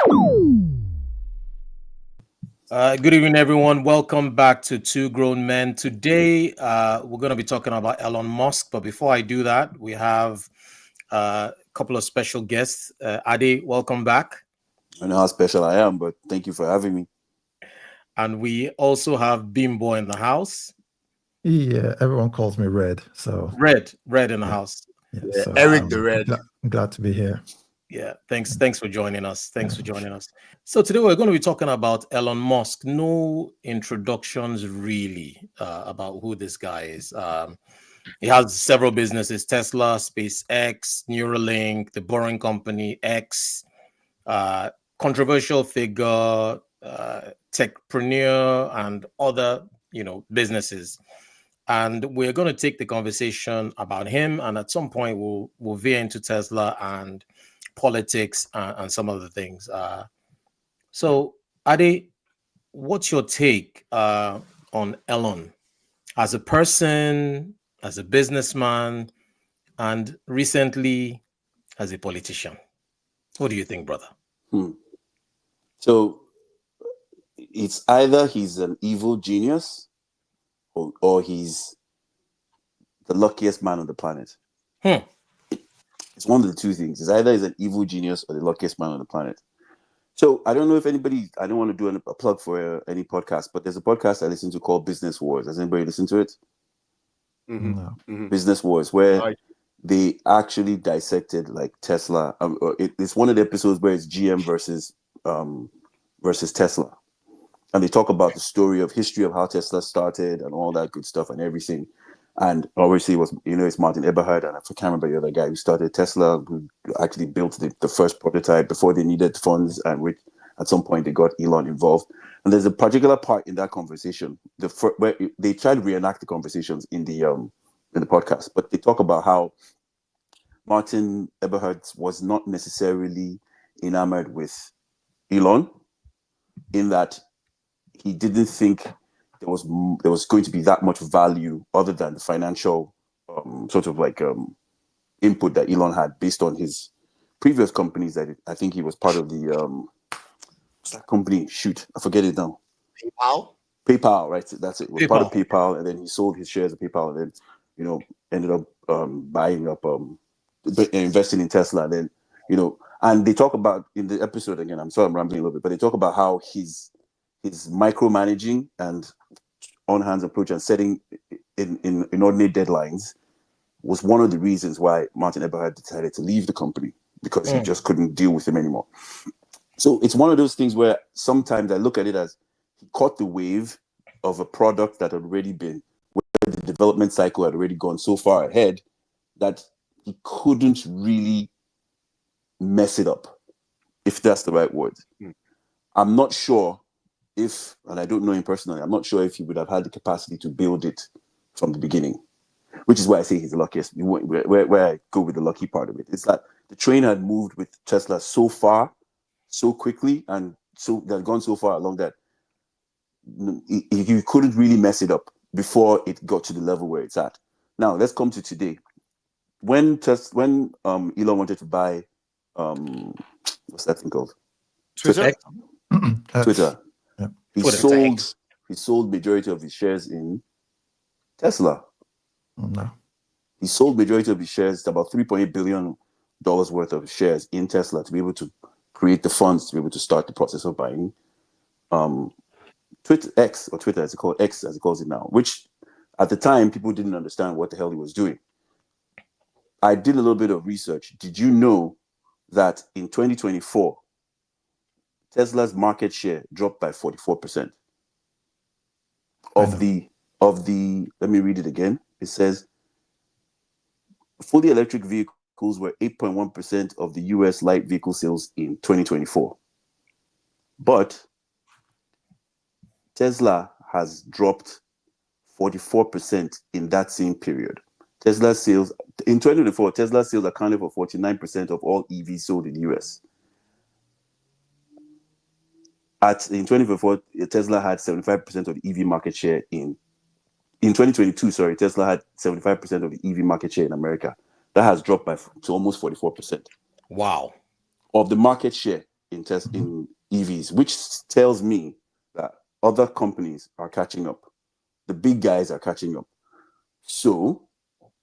Good evening, everyone. Welcome back to Two Grown Men. Today, we're going to be talking about Elon Musk. But before I do that, we have a couple of special guests. Ade, welcome back. I know how special I am, but thank you for having me. And we also have Bimbo in the house. Yeah, everyone calls me Red. So Red in the house. Yeah, so Eric the Red. I'm glad to be here. Yeah, thanks for joining us. Thanks for joining us. So today we're going to be talking about Elon Musk. No introductions really about who this guy is. He has several businesses: Tesla, SpaceX, Neuralink, the Boring Company, X, controversial figure, techpreneur, and other businesses. And we're going to take the conversation about him, and at some point we'll veer into Tesla and politics and some other things. So, Ade, what's your take on Elon as a person, as a businessman, and recently as a politician? What do you think, brother? So it's either he's an evil genius or he's the luckiest man on the planet. It's one of the two things. It's either he's an evil genius or the luckiest man on the planet. So I don't know if anybody, I don't want to do a plug for any podcast, but there's a podcast I listen to called Business Wars. Has anybody listened to it? No. Business Wars, where they actually dissected like Tesla. It's one of the episodes where it's GM versus Tesla. And they talk about the history of how Tesla started and all that good stuff and everything. And obviously, it's Martin Eberhard, and I can't remember the other guy who started Tesla, who actually built the first prototype before they needed funds, and at some point they got Elon involved. And there's a particular part in that conversation, where they try to reenact the conversations in the podcast, but they talk about how Martin Eberhard was not necessarily enamored with Elon, in that he didn't think there was going to be that much value other than the financial sort of like input that Elon had based on his previous companies. That I think he was part of the what's that company? Shoot, I forget it now. PayPal, right? That's it. He was part of PayPal, and then he sold his shares of PayPal, and then ended up buying up investing in Tesla. And then and they talk about in the episode again. I'm sorry, I'm rambling a little bit, but they talk about how his micromanaging and on-hands approach and setting inordinate deadlines was one of the reasons why Martin Eberhard decided to leave the company, because he just couldn't deal with him anymore. So it's one of those things where sometimes I look at it as he caught the wave of a product that had already been, where the development cycle had already gone so far ahead that he couldn't really mess it up, if that's the right word. I'm not sure if, and I don't know him personally, I'm not sure if he would have had the capacity to build it from the beginning, which is why I say he's the luckiest. Where I go with the lucky part of it, it's that the train had moved with Tesla so far, so quickly, and so that had gone so far along that you couldn't really mess it up before it got to the level where it's at. Now let's come to today. When Elon wanted to buy what's that thing called? Twitter. Twitter. Yeah. He sold majority of his shares in Tesla. No. He sold majority of his shares, about $3.8 billion worth of shares in Tesla, to be able to create the funds to be able to start the process of buying Twitter X, or Twitter as it calls it now, which at the time people didn't understand what the hell he was doing. I did a little bit of research. Did you know that in 2024, Tesla's market share dropped by 44%? Of the, let me read it again. It says, fully electric vehicles were 8.1% of the US light vehicle sales in 2024. But Tesla has dropped 44% in that same period. Tesla sales in 2024, Tesla sales accounted for 49% of all EVs sold in the US. In 2024, Tesla had 75% of the EV market share in 2022. Sorry, Tesla had 75% of the EV market share in America. That has dropped to almost 44%. Wow. Of the market share. in EVs, which tells me that other companies are catching up. The big guys are catching up. So,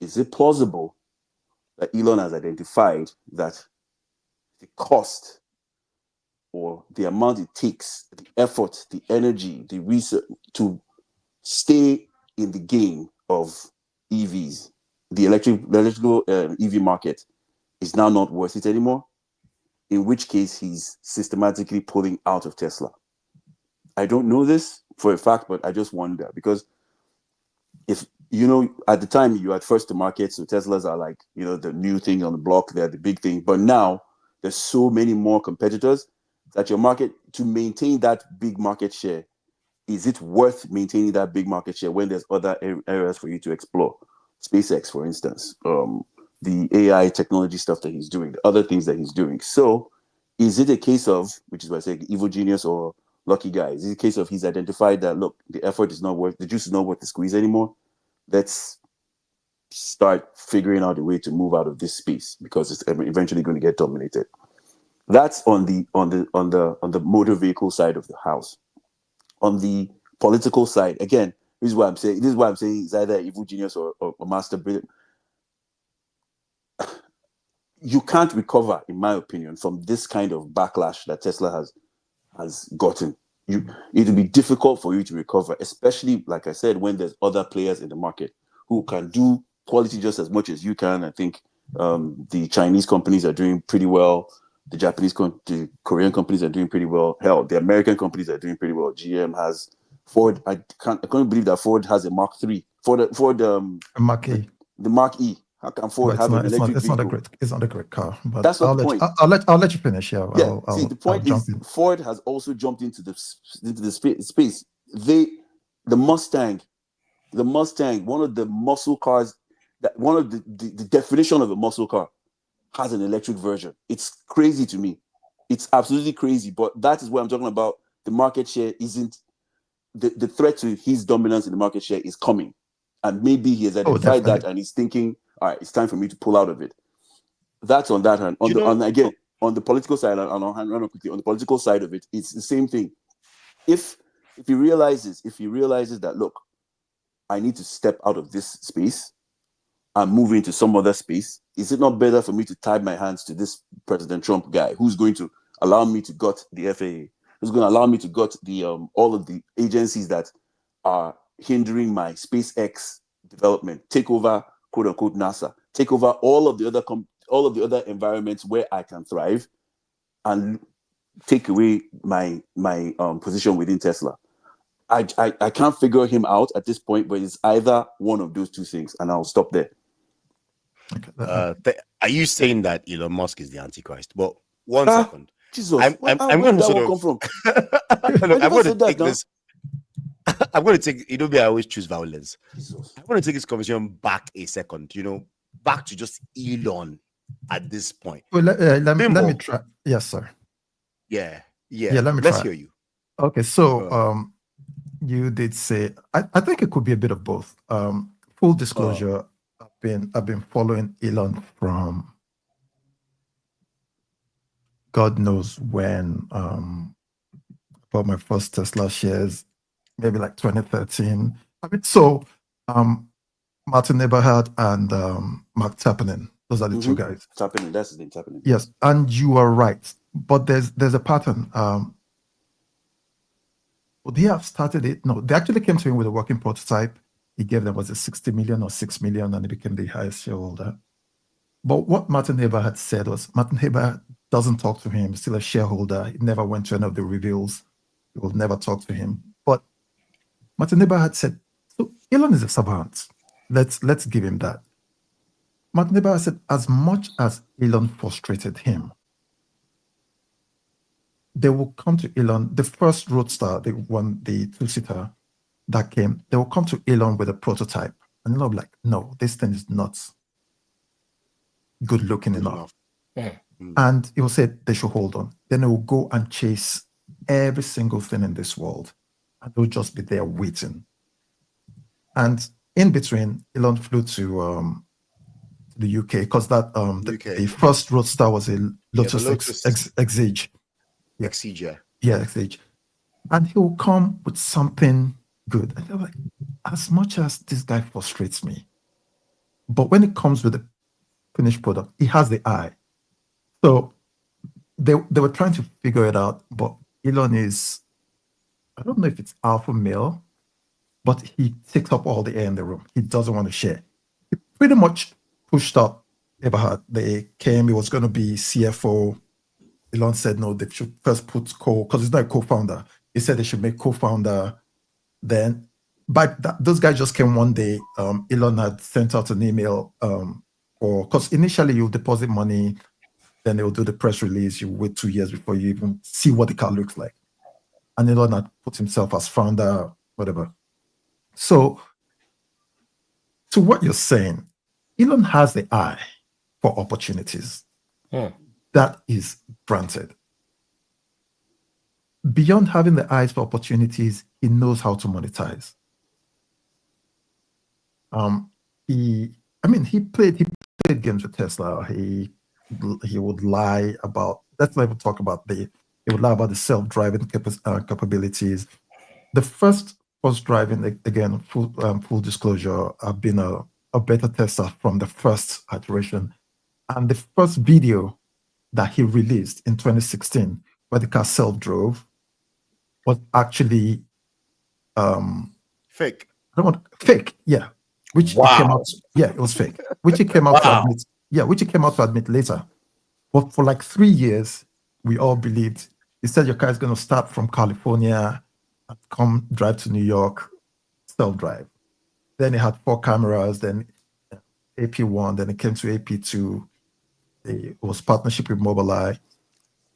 is it plausible that Elon has identified that the cost or the amount it takes, the effort, the energy, the research to stay in the game of EVs, the electrical EV market, is now not worth it anymore? In which case, he's systematically pulling out of Tesla. I don't know this for a fact, but I just wonder, because if, at the time you had first to market, so Teslas are like, the new thing on the block, they're the big thing. But now there's so many more competitors that your market, to maintain that big market share, is it worth maintaining that big market share when there's other areas for you to explore? SpaceX, for instance, the AI technology stuff that he's doing, the other things that he's doing. So is it a case of, which is why I say evil genius or lucky guy, is it a case of he's identified that, look, the effort is not worth, the juice is not worth the squeeze anymore? Let's start figuring out a way to move out of this space because it's eventually going to get dominated. That's on the motor vehicle side of the house. On the political side, again, this is why I'm saying it's either evil genius or master brilliant. You can't recover, in my opinion, from this kind of backlash that Tesla has gotten. It'll be difficult for you to recover, especially, like I said, when there's other players in the market who can do quality just as much as you can. I think the Chinese companies are doing pretty well. The Japanese, the Korean companies are doing pretty well. Hell, the American companies are doing pretty well. GM has Ford. I can't believe that Ford has a Mark III. Mark E. The Mark E. How can Ford have an electric vehicle? It's not a great car. But that's not the point. I'll let you finish. Yeah. The point is, Ford has also jumped into the space. The Mustang, one of the muscle cars, one of the definition of a muscle car, has an electric version. It's crazy to me. It's absolutely crazy. But that is what I'm talking about. The market share isn't the threat to his dominance in the market share is coming, and maybe he has identified that and he's thinking, all right, it's time for me to pull out of it. That's on that hand. On the political side, and I'll run on quickly. On the political side of it, it's the same thing. If he realizes that, look, I need to step out of this space and move into some other space, is it not better for me to tie my hands to this President Trump guy who's going to allow me to gut the FAA, who's going to allow me to gut the all of the agencies that are hindering my SpaceX development, take over, quote unquote, NASA, take over all of the other environments where I can thrive, and take away my position within Tesla. I can't figure him out at this point, but it's either one of those two things, and I'll stop there. Okay. Are you saying that Elon Musk is the Antichrist? But one second. Jesus, I'm going to sort of come from? I'm going to take this. I'm going to take. I always choose violence. Jesus. I'm going to take this conversation back a second. Back to just Elon at this point. Well, let me try. Yes, sir. Yeah. Let's hear you. Okay, so you did say I think it could be a bit of both. Full disclosure, I've been following Elon from God knows when. Bought my first Tesla shares, maybe like 2013. Martin Eberhard and Mark Tappinen, those are the two guys. Tappinen, that's his name, Tappinen. Yes, and you are right, but there's a pattern. They have started it. No, they actually came to him with a working prototype. He gave them, was it 60 million or 6 million, and he became the highest shareholder. But what Martin Eberhard said was, Martin Eberhard doesn't talk to him, still a shareholder. He never went to any of the reveals. He will never talk to him. But Martin Eberhard said, so Elon is a savant. Let's give him that. Martin Eberhard said, as much as Elon frustrated him, they will come to Elon, the first Roadster, the one, the two-seater that came, they will come to Elon with a prototype. And Elon will be like, no, this thing is not good looking enough. Yeah. And he will say they should hold on. Then they will go and chase every single thing in this world. And they'll just be there waiting. And in between, Elon flew to the UK because that the first Roadster was a Lotus Exige. Yeah. XCJ. Yeah, XH. And he'll come with something good. And you're like, as much as this guy frustrates me, but when it comes with the finished product, he has the eye. So they were trying to figure it out, but Elon is, I don't know if it's alpha male, but he takes up all the air in the room. He doesn't want to share. He pretty much pushed up Eberhard. They came, he was going to be CFO. Elon said no, they should first put because he's not a co-founder. He said they should make co-founder. Then, those guys just came one day. Elon had sent out an email because initially you deposit money, then they will do the press release. You wait 2 years before you even see what the car looks like. And Elon had put himself as founder, whatever. So, to what you're saying, Elon has the eye for opportunities. That is granted. Beyond having the eyes for opportunities, he knows how to monetize. He played games with Tesla. He would lie about. Let's not even talk about he would lie about the self-driving capabilities. The first driving, again, full disclosure, I've been a beta tester from the first iteration, and the first video that he released in 2016, where the car self-drove, was actually fake. Fake, yeah. Which he came out, yeah, it was fake. Which he came out to admit, which he came out to admit later. But for like 3 years, we all believed. He said your car is going to start from California, come drive to New York, self-drive. Then it had 4 cameras, then AP1, then it came to AP2. It was partnership with Mobileye.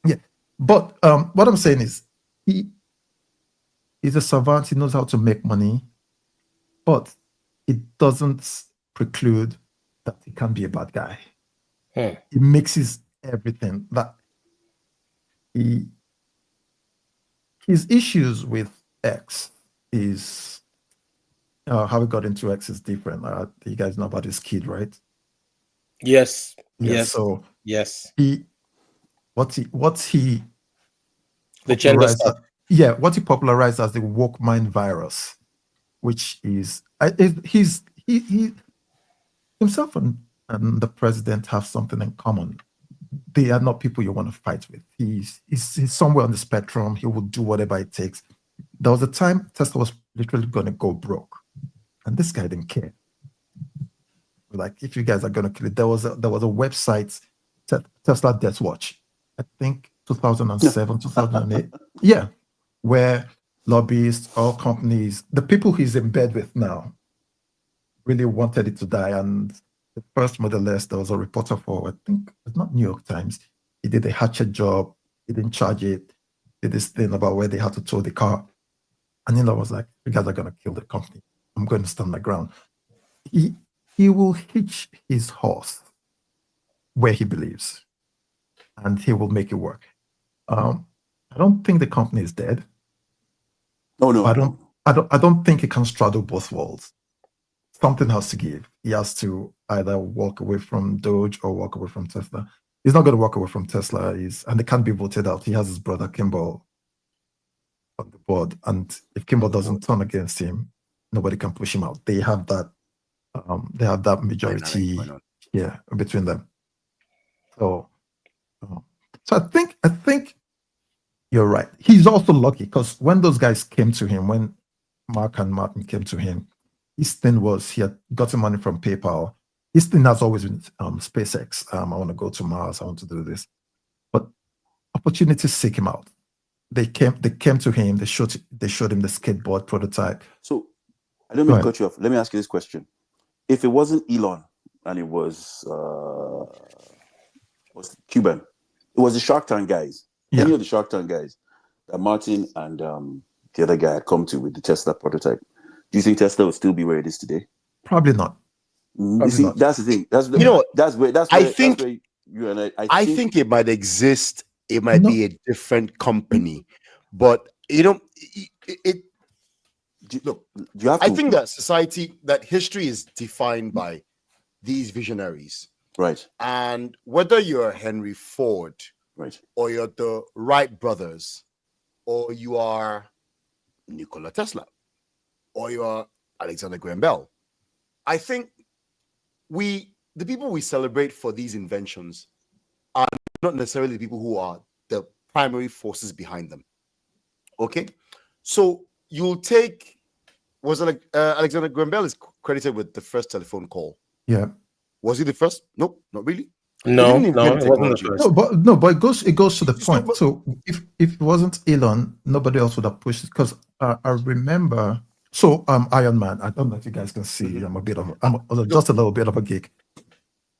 Yeah, but what I'm saying is he's a savant. He knows how to make money, but it doesn't preclude that he can be a bad guy. He mixes everything. That his issues with X is how he got into X is different. You guys know about his kid, right? Yes. Yeah, Yes. So yes. What he The gender stuff. What he popularized as the woke mind virus, which is he himself and the president have something in common. They are not people you want to fight with. He's somewhere on the spectrum. He will do whatever it takes. There was a time Tesla was literally going to go broke, and this guy didn't care. Like, if you guys are going to kill it, there was a website, Tesla Death Watch, I think 2007, 2008. Yeah, where lobbyists, all companies, the people he's in bed with now, really wanted it to die. And the first Model S, there was a reporter for, I think it's not New York Times. He did a hatchet job. He didn't charge it. Did this thing about where they had to tow the car. And then I was like, you guys are going to kill the company. I'm going to stand my ground. He will hitch his horse where he believes, and he will make it work. I don't think the company is dead. Oh no, I don't think he can straddle both worlds. Something has to give. He has to either walk away from DOGE or walk away from Tesla. He's not going to walk away from Tesla. And they can't be voted out. He has his brother Kimball on the board, and if Kimball doesn't turn against him, nobody can push him out. They have that. They have that majority, between them. So I think you're right. He's also lucky because when those guys came to him, when Mark and Martin came to him, his thing was he had gotten money from PayPal. His thing has always been SpaceX. I want to go to Mars. I want to do this, but opportunities seek him out. They came to him. They showed him the skateboard prototype. So I don't mean to cut you off. Let me ask you this question. If it wasn't Elon and it was Cuban, it was the Shark Tank guys. Yeah. Any of the Shark Tank guys that Martin and the other guy had come to with the Tesla prototype. Do you think Tesla would still be where it is today? Probably not. You see, that's the thing. That's where you and I think it might exist. It might be a different company, but look, I think that history is defined by these visionaries. Right. And whether you're Henry Ford Right. or you're the Wright brothers, or you are Nikola Tesla, or you are Alexander Graham Bell. I think the people we celebrate for these inventions are not necessarily the people who are the primary forces behind them. Okay, so you'll take, was it like Alexander Graham Bell is credited with the first telephone call. Yeah. Was he the first? Nope, not really. No, He didn't no, invent it wasn't the technology. first. No, but it goes to the So, point. So if it wasn't Elon, nobody else would have pushed it. Because I remember. So Iron Man. I don't know if you guys can see. Mhm. I'm just a little bit of a geek.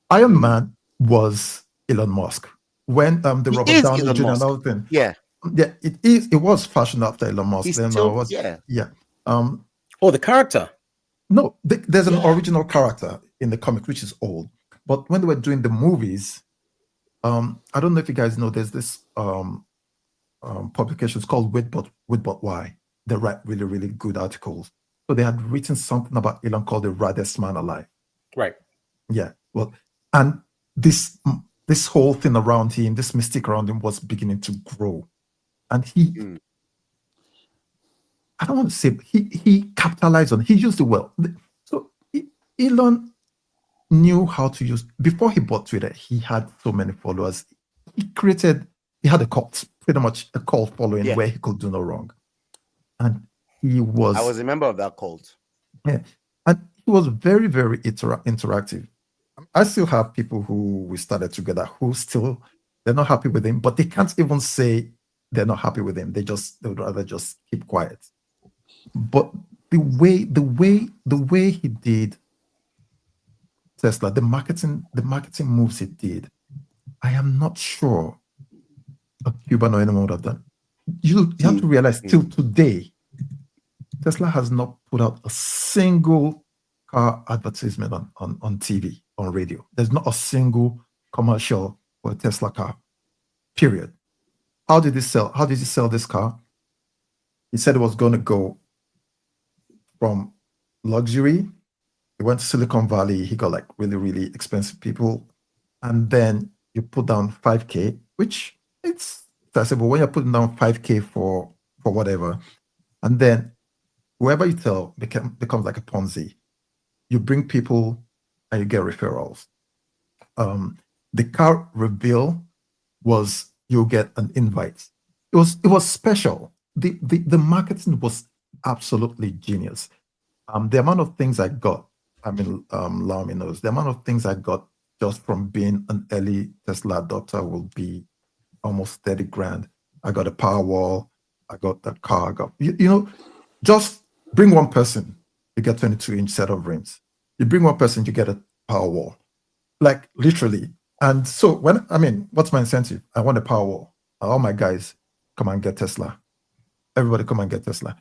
Iron Man was Elon Musk. When the He Robert is Downey Elon Jr. and Musk. all thing. Yeah, Yeah, it is. It was fashioned after Elon Musk. he's Then still, was yeah. yeah. Oh, the character. No, there's an Yeah. original character in the comic which is old. But when they were doing the movies, I don't know if you guys know. There's this publication. It's called With But Why. They write really, really good articles. So they had written something about Elon called the raddest man alive. Right. Yeah. Well, and this whole thing around him, this mystique around him, was beginning to grow, and he. I don't want to say he capitalized on. He used it well. So Elon knew how to use. Before he bought Twitter, he had so many followers. He had a cult, pretty much a cult following where he could do no wrong, and I was a member of that cult. Yeah, and he was very, very interactive. I still have people who we started together who still they're not happy with him, but they can't even say they're not happy with him. They would rather just keep quiet. But the way he did Tesla, the marketing moves he did, I am not sure a Cuban or anyone would have done. You have to realize till today, Tesla has not put out a single car advertisement on TV, on radio. There's not a single commercial for a Tesla car, period. How did he sell? How did he sell this car? He said it was going to go from luxury. He went to Silicon Valley. He got like really, really expensive people. And then you put down 5K, which it's accessible when you're putting down 5K for whatever. And then whoever you tell becomes like a Ponzi. You bring people and you get referrals. The car reveal was you'll get an invite. It was special. The marketing was absolutely genius. The amount of things I got, I mean, Lami knows, the amount of things I got just from being an early Tesla adopter will be almost 30 grand. I got a Powerwall. I got the car. I got, you know, just bring one person, you get 22-inch set of rims. You bring one person, you get a Powerwall. Like literally. And so what's my incentive? I want a Powerwall. All my guys, come and get Tesla. Everybody come and get Tesla.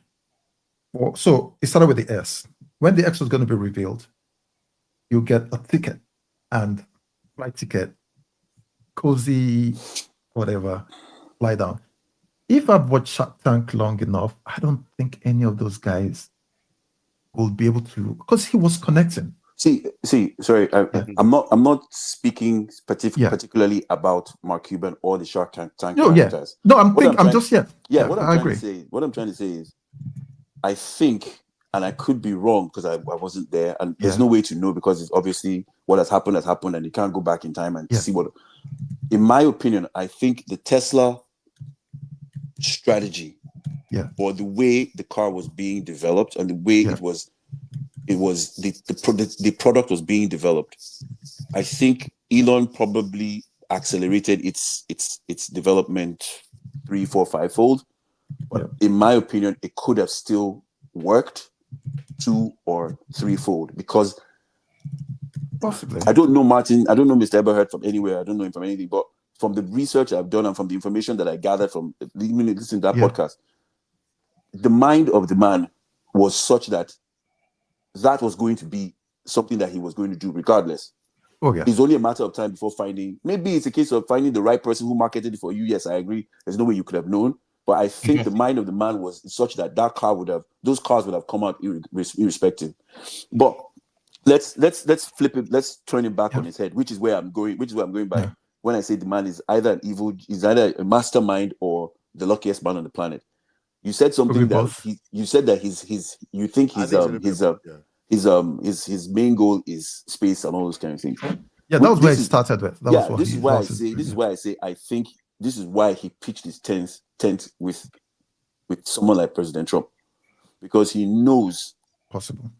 Well, so it started with the S. When the X was going to be revealed, you get a ticket and flight ticket, cozy, whatever, fly down. If I've watched Shark Tank long enough, I don't think any of those guys will be able to, because he was connecting. Sorry, I'm not speaking particularly about Mark Cuban or the Shark Tank characters. No, what I'm trying to say is, I think, and I could be wrong because I wasn't there, and there's no way to know because it's obviously what has happened, and you can't go back in time and see what. In my opinion, I think the Tesla strategy, or the way the car was being developed and the way the product was being developed, I think Elon probably accelerated its development 3, 4, 5-fold. But in my opinion, it could have still worked 2 or 3-fold because possibly. I don't know Martin. I don't know Mr. Eberhard from anywhere. I don't know him from anything. But from the research I've done and from the information that I gathered from listening to that podcast, the mind of the man was such that was going to be something that he was going to do regardless. It's only a matter of time before finding. Maybe it's a case of finding the right person who marketed it for you. Yes, I agree. There's no way you could have known. But I think the mind of the man was such that those cars would have come out irrespective. But let's flip it. Let's turn it back on its head, which is where I'm going by when I say the man is either is either a mastermind or the luckiest man on the planet. You said something that you said that you think his main goal is space and all those kind of things. Yeah, that was where it started with. This is why I say I think this is why he pitched his tent with someone like President Trump, because he knows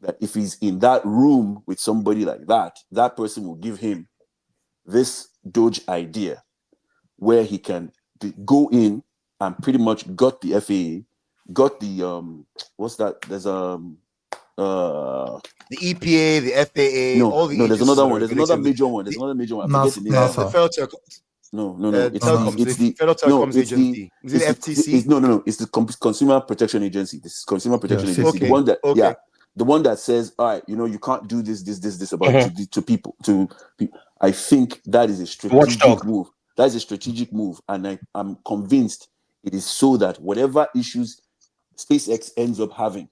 that if he's in that room with somebody like that, that person will give him this DOGE idea where he can go in and pretty much got the FAA, got the what's that? There's the EPA, the FAA, all the there's another one. There's another major one. There's another major one. I forget the name. The Federal Telecoms Agency. Is it FTC? No. It's the Consumer Protection Agency. This is Consumer Protection Agency. Okay. The one that the one that says, all right, you can't do this about to people. I think that is a strategic move. That is a strategic move, and I'm convinced it is so that whatever issues SpaceX ends up having,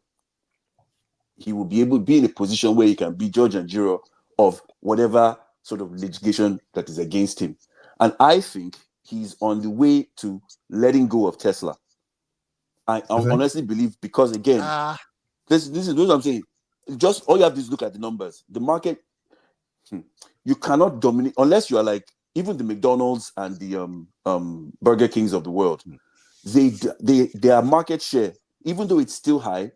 he will be able to be in a position where he can be judge and juror of whatever sort of litigation that is against him. And I think he's on the way to letting go of Tesla. I honestly believe, because again, this is what I'm saying. Just all you have to do is look at the numbers. The market, you cannot dominate unless you are like even the McDonald's and the Burger Kings of the world. Their market share, even though it's still high,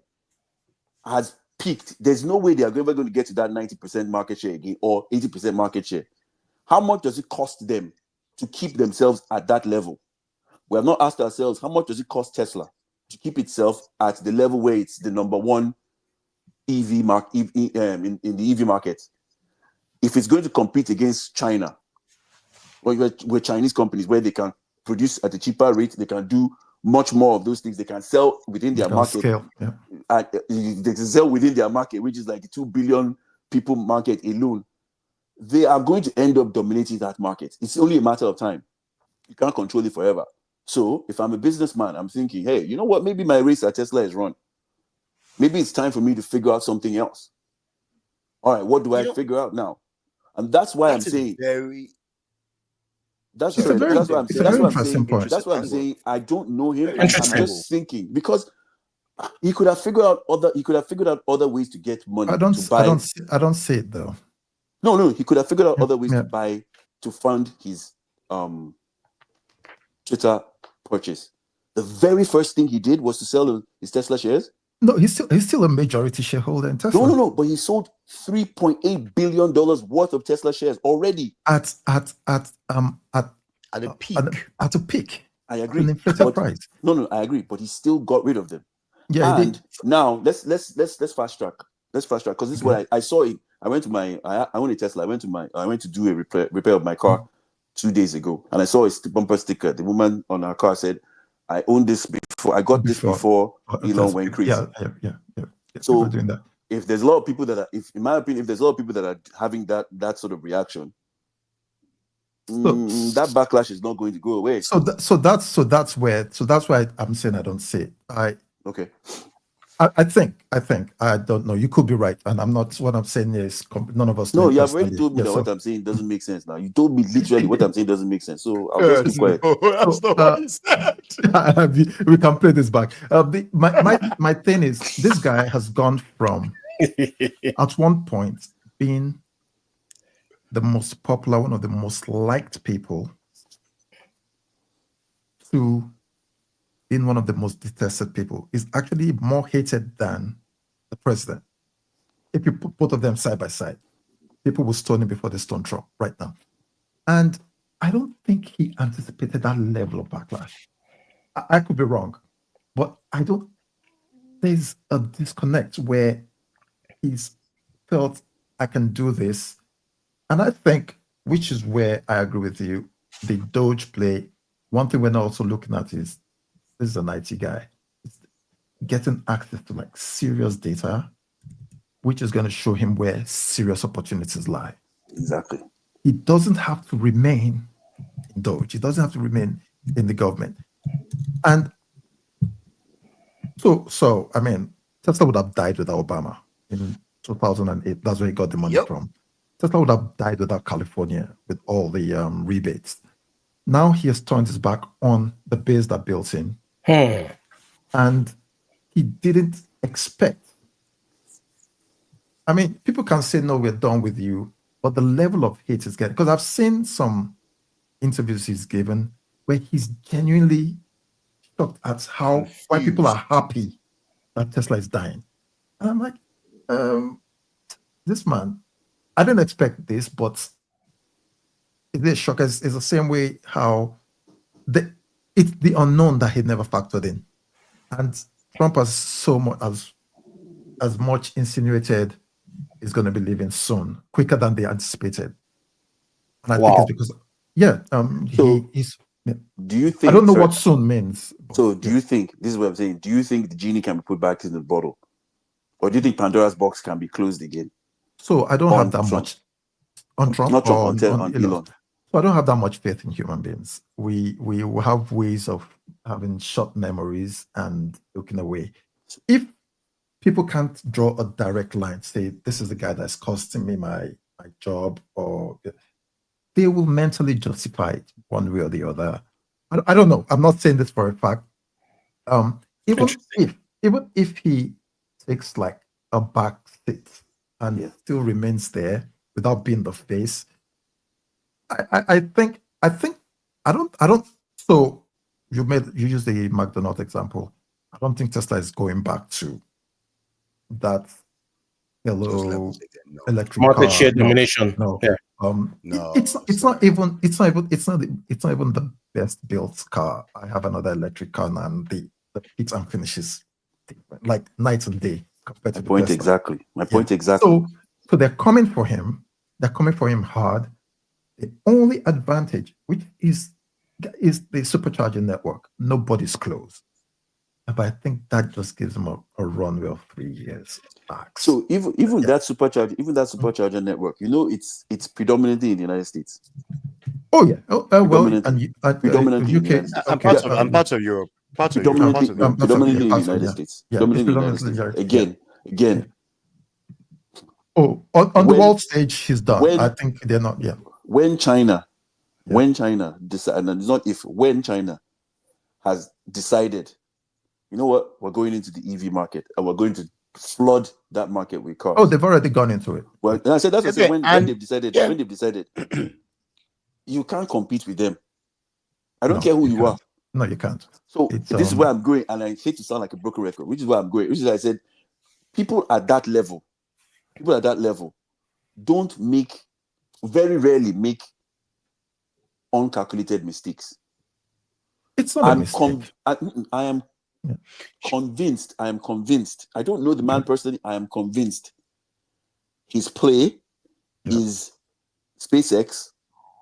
has peaked. There's no way they are ever going to get to that 90% market share again or 80% market share. How much does it cost them to keep themselves at that level? We have not asked ourselves, how much does it cost Tesla to keep itself at the level where it's the number one EV in the EV market? If it's going to compete against China, where Chinese companies, where they can produce at a cheaper rate, they can do much more of those things. They can sell within their market. Scale, yeah. They can sell within their market, which is like a 2 billion people market alone. They are going to end up dominating that market. It's only a matter of time. You can't control it forever. So if I'm a businessman, I'm thinking, hey, you know what? Maybe my race at Tesla is run. Maybe it's time for me to figure out something else. All right, what do I figure out now? And that's why I'm saying. That's what I'm saying. I don't know him. I'm just thinking, because he could have figured out other ways to get money. I don't see it though. No, he could have figured out other ways to fund his Twitter purchase. The very first thing he did was to sell his Tesla shares. No, he's still a majority shareholder in Tesla. No, but he sold $3.8 billion worth of Tesla shares already at a peak. At a peak. I agree. An inflated price. No, I agree. But he still got rid of them. Yeah. And now let's fast track. Let's fast track, because this is what I saw it. I went to I own a Tesla. I went to do a repair of my car 2 days ago, and I saw a bumper sticker. The woman on her car said, "I owned this before. I got this before Elon went crazy." Yeah. So doing that. If there's a lot of people that are, in my opinion, if there's a lot of people that are having that sort of reaction, that backlash is not going to go away. So that's why I'm saying I don't see it. Okay. I think I don't know. You could be right, and I'm not. What I'm saying is none of us. No, you have already told me that what I'm saying doesn't make sense. Now you told me literally what I'm saying doesn't make sense. So I'll just keep quiet. That's not what he said. We can play this back. My thing is, this guy has gone from at one point being the most popular, one of the most liked people, to being one of the most detested people. Is actually more hated than the president. If you put both of them side by side, people will stone him before they stone Trump right now. And I don't think he anticipated that level of backlash. I could be wrong, but there's a disconnect where he's felt, I can do this. And I think, which is where I agree with you, the DOGE play, one thing we're not also looking at is, this is an IT guy. It's getting access to like serious data, which is going to show him where serious opportunities lie. Exactly. He doesn't have to remain in DOGE. He doesn't have to remain in the government. And so I mean, Tesla would have died without Obama in 2008. That's where he got the money from. Tesla would have died without California with all the rebates. Now he has turned his back on the base that built him. And he didn't expect. I mean, people can say, no, we're done with you. But the level of hate is getting, because I've seen some interviews he's given where he's genuinely shocked at why people are happy that Tesla is dying. And I'm like, this man, I didn't expect this, but it is shock. It's the same way how it's the unknown that he never factored in. And Trump has so much as much insinuated he's going to be leaving soon, quicker than they anticipated. And I think it's because, he's. Yeah. Do you think? I don't know what soon means. So, do you think this is what I'm saying? Do you think the genie can be put back in the bottle, or do you think Pandora's box can be closed again? So I don't have that much on Trump, not Trump, on Elon. So I don't have that much faith in human beings. We have ways of having short memories and looking away. If people can't draw a direct line, say this is the guy that's costing me my job, or they will mentally justify it one way or the other. I don't know. I'm not saying this for a fact. Even if he takes like a back seat and still remains there without being the face, I think I don't. So you use the McDonald's example. I don't think Tesla is going back to that electric market car. share domination. No. Yeah. It's not even the best built car. I have another electric car now, and the fits and finishes different, like night and day compared to the point Tesla. exactly. My point exactly. So they're coming for him. They're coming for him hard. The only advantage, which is the supercharger network, nobody's close. But I think that just gives them a runway of 3 years max. So even that supercharger network, it's predominantly in the United States. Oh yeah. Predominantly UK and parts of Europe. Predominantly in the United States. Predominantly in the United States. Again. Oh, on the world stage, he's done. I think they're not. Yeah. When China decided, and it's not if, when China has decided, you know what, we're going into the EV market and we're going to flood that market with cars. Oh, they've already gone into it. Well, and I said that's when they've decided, you can't compete with them. I don't care who you are. No, you can't. So this is where I'm going, and I hate to sound like a broken record, which is where I'm going. Which is I said, people at that level very rarely make uncalculated mistakes. It's not a mistake. I am convinced. I don't know the man personally. I am convinced his play is SpaceX.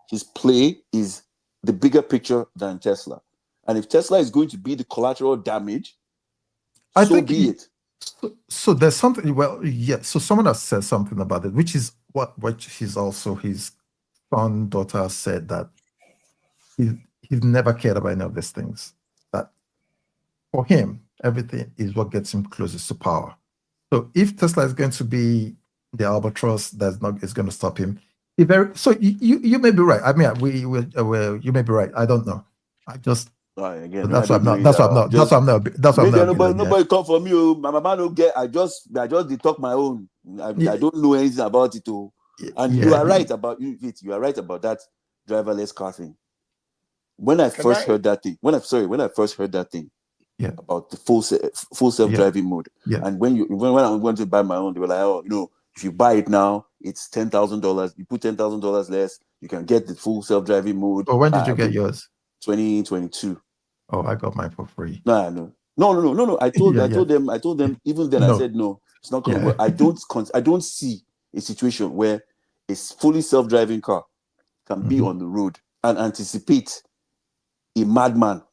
His play is the bigger picture than Tesla. And if Tesla is going to be the collateral damage, be it. So there's something. Well, so someone has said something about it, which is he's also his daughter said that he's never cared about any of these things. That for him, everything is what gets him closest to power. So if Tesla is going to be the albatross is going to stop him, you may be right. I mean, you may be right. I don't know. I just. That's why I'm not. Nobody come for me. My mama don't get. I just talk my own. I don't know anything about it. And you are right about you are right about that driverless car thing. When I first heard that thing, about the full self-driving mode, and when I went to buy my own, they were like, if you buy it now, it's $10,000. You put $10,000 less, you can get the full self-driving mode. Oh, when did you get yours? 2022. Oh, I got mine for free. No. I told them. Even then, I said no. It's not going to work. I don't see a situation where a fully self-driving car can be on the road and anticipate a madman.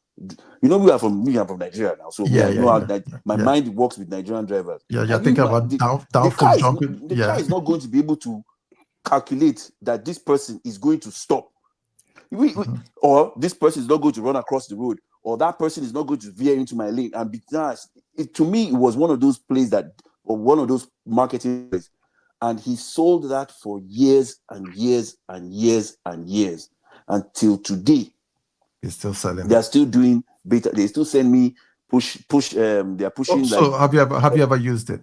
We are from Nigeria now, so my mind works with Nigerian drivers. Yeah, think about downfall jumping. The car is not going to be able to calculate that this person is going to stop. Or this person is not going to run across the road, or that person is not going to veer into my lane. And to me, it was one of those plays or one of those marketing plays. And he sold that for years and years and years and years until today. He's still selling. They're still doing beta. They still send me push. They are pushing. So like, have you ever used it?